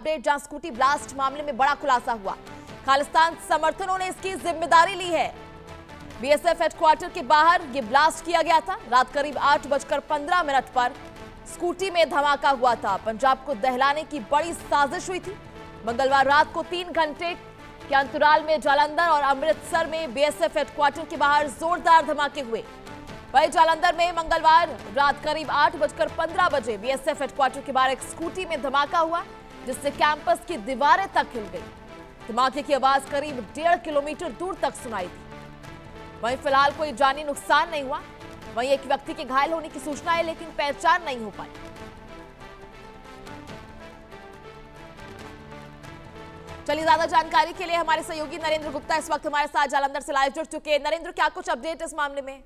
Update जहां scooty blast मामले में बड़ा खुलासा हुआ। खालिस्तान समर्थकों ने इसकी जिम्मेदारी ली है। बीएसएफ हेडक्वार्टर के बाहर यह ब्लास्ट किया गया था। रात करीब 8:15 पर स्कूटी में धमाका हुआ था। पंजाब को दहलाने की बड़ी साजिश हुई थी। मंगलवार रात को 3 घंटे के अंतराल में जालंधर और अमृतसर में बीएसएफ हेडक्वार्टर के बाहर जोरदार धमाके हुए। वहीं जालंधर में मंगलवार रात करीब 8:15 बजे बीएसएफ हेडक्वार्टर के बाहर एक स्कूटी में धमाका हुआ, जिससे कैंपस की दीवारें तक हिल गई। धमाके की आवाज करीब 1.5 किलोमीटर दूर तक सुनाई थी। वहीं फिलहाल कोई जानी नुकसान नहीं हुआ। वहीं एक व्यक्ति के घायल होने की सूचना है, लेकिन पहचान नहीं हो पाई। चलिए, ज्यादा जानकारी के लिए हमारे सहयोगी नरेंद्र गुप्ता इस वक्त हमारे साथ जालंधर से लाइव जुड़ चुके हैं। नरेंद्र, क्या कुछ अपडेट इस मामले में?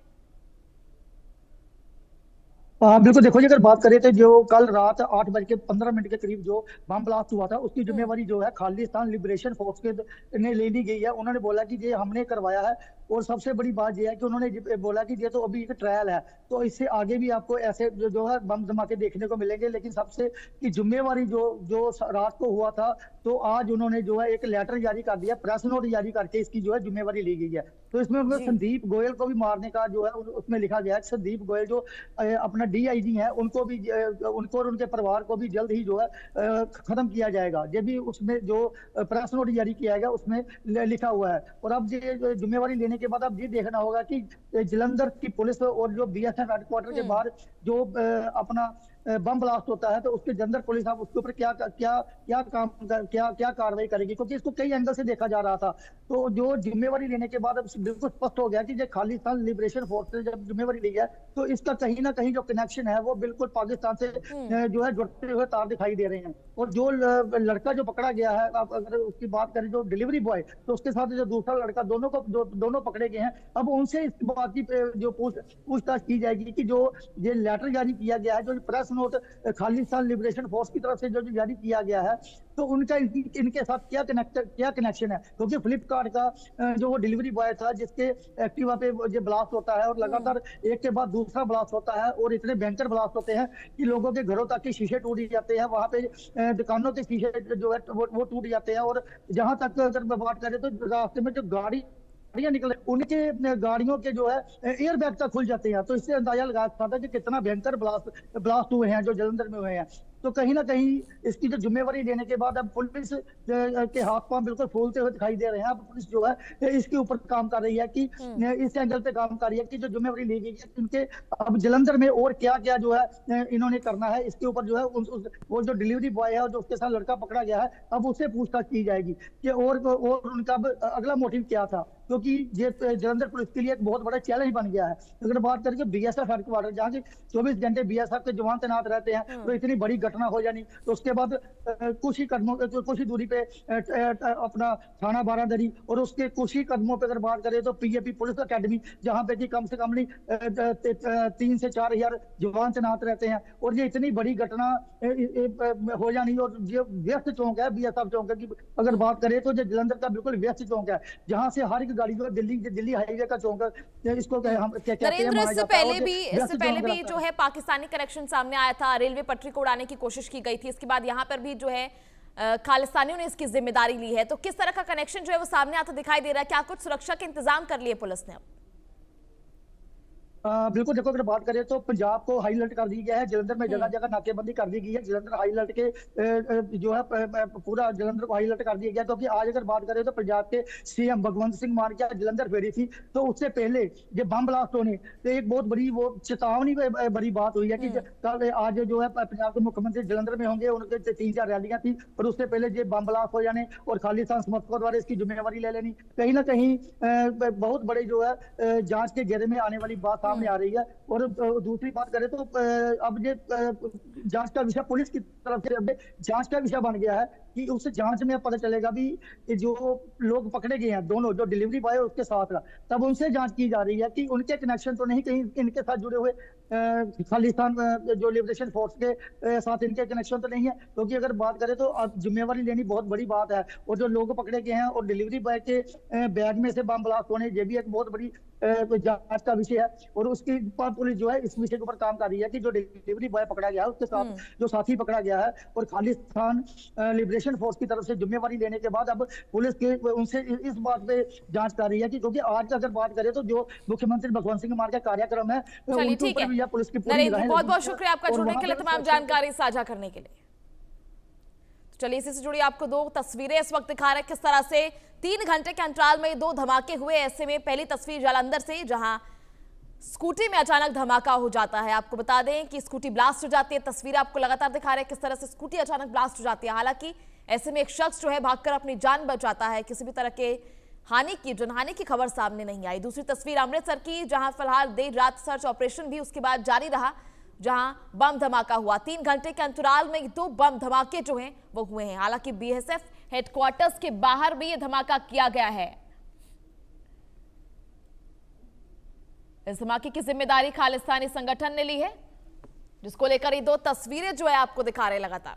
बिल्कुल, देखो जी, अगर बात करें तो जो कल रात 8:15 के करीब जो बम ब्लास्ट हुआ था, उसकी जिम्मेवारी जो है खालिस्तान लिबरेशन फोर्स के ने ले ली गई है। उन्होंने बोला कि ये हमने करवाया है, और सबसे बड़ी बात यह है कि उन्होंने बोला कि ये तो अभी एक ट्रायल है, तो इससे आगे भी आपको ऐसे जो है बम धमाके देखने को मिलेंगे। लेकिन सबसे की जिम्मेवारी जो रात को हुआ था, तो आज उन्होंने जो है एक लेटर जारी कर दिया, प्रेस नोट जारी करके इसकी जो है जिम्मेवारी ली गई है। तो इसमें संदीप गोयल को भी मारने का जो है उसमें लिखा गया है। संदीप गोयल जो अपना डीआईजी है, उनको और उनके परिवार को भी जल्द ही जो है खत्म किया जाएगा। ये भी उसमें जो प्रेस नोट जारी किया गया उसमें लिखा हुआ है। और अब ये जिम्मेवारी लेने के बाद अब ये देखना होगा कि जलंधर की पुलिस और जो बीएसएफ हेडक्वार्टर के बाहर जो अपना बम ब्लास्ट होता है, तो उसके जलंधर पुलिस अब उसके ऊपर क्या कार्रवाई करेगी, क्योंकि इसको कई एंगल से देखा जा रहा था। तो जो जिम्मेवारी लेने के बाद अब बिल्कुल स्पष्ट हो गया कि जो खालिस्तान लिबरेशन फोर्स ने जब जिम्मेवारी ली है, तो इसका कहीं ना कहीं जो कनेक्शन है वो बिल्कुल पाकिस्तान से जो है जुड़ते हुए तार दिखाई दे रहे हैं। और जो लड़का जो पकड़ा गया है, आप अगर उसकी बात करें, जो डिलीवरी बॉय, तो उसके साथ जो दूसरा लड़का, दोनों पकड़े गए हैं। अब उनसे इस बात की जो पूछताछ की जाएगी कि जो ये लेटर जारी किया गया है, जो press note Khalistan liberation force की तरफ से जो जारी किया गया है, तो उनका इनके साथ क्या कनेक्शन है। क्योंकि फ्लिपकार्ट का जो वो डिलीवरी बॉय था, जिसके एक्टिवा पे जो ब्लास्ट होता है और लगातार एक के बाद दूसरा ब्लास्ट होता है, और इतने भयंकर ब्लास्ट होते हैं कि लोगों के घरों तक के शीशे टूट जाते हैं, वहां पे दुकानों के शीशे जो है वो टूट जाते हैं। और जहां तक अगर बात करें तो रास्ते में जो गाड़ियां निकले, उनके गाड़ियों के जो है एयर बैग तक खुल जाते हैं। तो इससे अंदाजा लगा सकता था कि कितना भयंकर ब्लास्ट हुए हैं जो जलंधर में हुए हैं। तो कहीं ना कहीं इसकी जो जिम्मेवारी लेने के बाद अब पुलिस के हाथ पांव बिल्कुल फूलते हुए दिखाई दे रहे हैं। अब पुलिस जो है इसके ऊपर काम कर रही है कि इस एंगल पे काम कर रही है कि जो जिम्मेवारी ली गई है, इनके अब जलंधर में और क्या क्या जो है इन्होंने करना है, इसके ऊपर जो है वो जो डिलीवरी बॉय है और जो उसके साथ लड़का पकड़ा गया है, अब उससे पूछताछ की जाएगी कि और उनका अगला मोटिव क्या था। क्योंकि ये जलंधर पुलिस के लिए एक बहुत बड़ा चैलेंज बन गया है। अगर बात करें बीएसएफ हेडक्वार्टर, जहाँ से 24 घंटे बीएसएफ के जवान तैनात रहते हैं, तो इतनी बड़ी घटना हो जानी, तो उसके बाद कुछ ही दूरी पे अपना थाना बारादरी, और उसके कुछ ही कदमों पे अगर बात करें तो पीएपी पुलिस अकेडमी, जहाँ पे कि कम से कम नहीं 3 से 4 हजार जवान तैनात रहते हैं। और ये इतनी बड़ी घटना हो जानी, और ये व्यस्त चौक है बीएसएफ चौक है कि अगर बात करें तो ये जलंधर का बिल्कुल व्यस्त चौक है, जहाँ से हर एक गाड़ी जो दिल्ली हाईवे का चौक है, इसको हम क्या कहते हैं। इससे पहले भी जो है पाकिस्तानी कनेक्शन सामने आया था, रेलवे पटरी को उड़ाने की कोशिश की गई थी। इसके बाद यहाँ पर भी जो है खालिस्तानियों ने इसकी जिम्मेदारी ली है। तो किस तरह का कनेक्शन जो है वो सामने आता दिखाई दे रहा है? क्या कुछ सुरक्षा के इंतजाम कर लिए पुलिस ने? बिल्कुल, देखो, अगर बात करें तो पंजाब को हाई अलर्ट कर दिया गया है। जलंधर में जगह जगह नाकेबंदी कर दी गई है। जलंधर हाई अलर्ट के जो है पूरा जलंधर को हाई अलर्ट कर दिया गया। क्योंकि आज अगर बात करें तो पंजाब के सीएम भगवंत सिंह मान के जलंधर फेरी थी, तो उससे पहले जो बम ब्लास्ट होने, तो एक बहुत बड़ी वो चेतावनी बड़ी बात हुई है कि कल आज जो है पंजाब के मुख्यमंत्री जलंधर में होंगे। उनके 3-4 रैलियां थी, और उससे पहले जो बम ब्लास्ट हो जाने और खालिस्तान समर्थकों द्वारा इसकी जिम्मेवारी ले लेनी, कहीं ना कहीं बहुत बड़े जो है जांच के घेरे में आने वाली बात सामने आ रही है। और दूसरी बात करें तो अब ये जांच का विषय पुलिस की तरफ से अब जांच का विषय बन गया है कि उस जांच में पता चलेगा भी जो लोग पकड़े गए हैं, दोनों जो डिलीवरी बॉय उसके साथ का, तब उनसे जांच की जा रही है कि उनके कनेक्शन तो नहीं कहीं इनके साथ जुड़े हुए। खालिस्तान जो लिबरेशन फोर्स के साथ इनके कनेक्शन तो नहीं है, क्योंकि अगर बात करें तो जिम्मेवारी लेनी बहुत बड़ी बात है। और जो लोग पकड़े गए हैं और डिलीवरी बॉय के बैग में से बम ब्लास्ट होने, ये भी एक बहुत बड़ी जांच का विषय है। और उसकी पुलिस जो है इस विषय के ऊपर काम कर रही है कि जो डिलीवरी बॉय पकड़ा गया है उसके साथ जो साथी पकड़ा गया है, और खालिस्तान लिबरेशन फोर्स की तरफ से जिम्मेवारी लेने के बाद अब पुलिस के उनसे इस बात पे जांच कर रही है कि, क्योंकि आज अगर बात करें तो जो मुख्यमंत्री भगवंत सिंह मान का कार्यक्रम है चलिए उनके ठीक ऊपर भी है पुलिस की पूरी नरेंद्र, निगाहें बहुत लगी बहुत हैं। शुक्रिया आपका और जुड़ने वहाँ के लिए, पर तमाम जानकारी साझा करने के लिए। तो चलिए इसी से जुड़ी आपको दो तस्वीरें इस वक्त दिखा रहे हैं किस तरह से 3 घंटे के अंतराल में 2 धमाके हुए। ऐसे में पहली तस्वीर जालंधर से, जहां स्कूटी में अचानक धमाका हो जाता है। आपको बता दें कि स्कूटी ब्लास्ट हो जाती है। तस्वीर आपको लगातार दिखा रहे हैं किस तरह से स्कूटी अचानक ब्लास्ट हो जाती है। हालांकि ऐसे में एक शख्स जो है भागकर अपनी जान बचाता है। किसी भी तरह के जनहानि की खबर सामने नहीं आई। दूसरी तस्वीर अमृतसर की, जहां फिलहाल देर रात सर्च ऑपरेशन भी उसके बाद जारी रहा, जहां बम धमाका हुआ। 3 घंटे के अंतराल में 2 बम धमाके जो हैं वो हुए हैं। हालांकि बीएसएफ हेडक्वार्टर्स के बाहर भी ये धमाका किया गया है। इस धमाके की जिम्मेदारी खालिस्तानी संगठन ने ली है, जिसको लेकर ये 2 तस्वीरें जो है आपको दिखा रहे हैं लगातार।